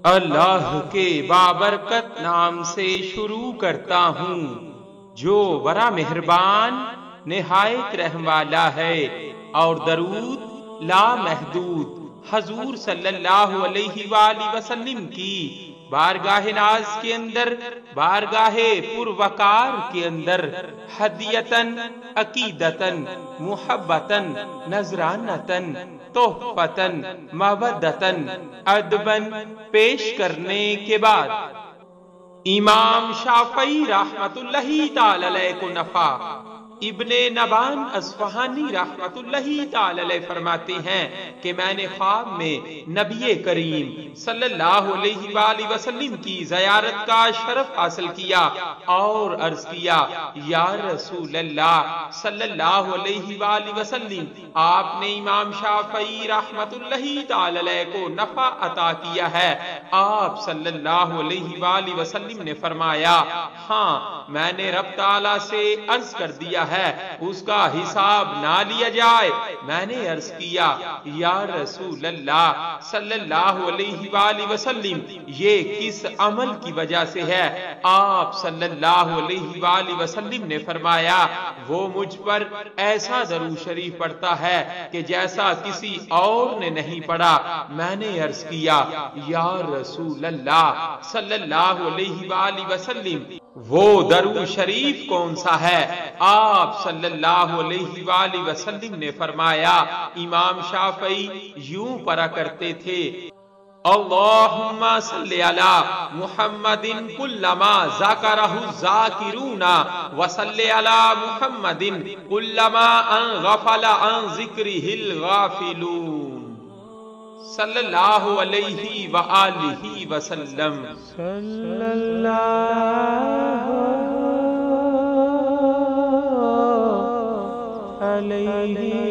اللہ کے بابرکت نام سے شروع کرتا ہوں جو بڑا مہربان نہایت رحم والا ہے، اور درود لامحدود حضور صلی اللہ علیہ وآلہ وسلم کی بارگاہ ناز کے اندر، بارگاہ پروقار کے اندر ہدیتاً، عقیدتاً، محبتاً، نذرانتاً، تحفتاً، مودتاً، ادباً پیش کرنے کے بعد امام شافعی رحمت اللہ تعالی علیہ کو نفع ابن نبان اصفہانی رحمت اللہ تعالی علیہ فرماتے ہیں کہ میں نے خواب میں نبی کریم صلی اللہ علیہ وآلہ وسلم کی زیارت کا شرف حاصل کیا اور عرض کیا، یا رسول اللہ صلی اللہ علیہ وآلہ وسلم، آپ نے امام شافعی رحمت اللہ تعالی علیہ کو نفع عطا کیا ہے؟ آپ صلی اللہ علیہ وآلہ وسلم نے فرمایا، ہاں، میں نے رب تعالیٰ سے عرض کر دیا ہے اس کا حساب نہ لیا جائے۔ میں نے عرض کیا، یا رسول اللہ صلی اللہ علیہ وآلہ وسلم، یہ کس عمل کی وجہ سے ہے؟ آپ صلی اللہ علیہ وآلہ وسلم نے فرمایا، وہ مجھ پر ایسا درود شریف پڑھتا ہے کہ جیسا کسی اور نے نہیں پڑھا۔ میں نے عرض کیا، یا رسول اللہ صلی اللہ علیہ وآلہ وسلم، وہ درود شریف کون سا ہے؟ آپ صلی اللہ علیہ وآلہ وسلم نے فرمایا، امام شافعی یوں پڑھا کرتے تھے، اللہم صلی علی محمد کلما ذکرہ الذاکرون وصلی علی محمد کلما غفل عن ذکرہ الغافلون، صلی اللہ علیہ وآلہ وسلم۔ صلی اللہ علیہ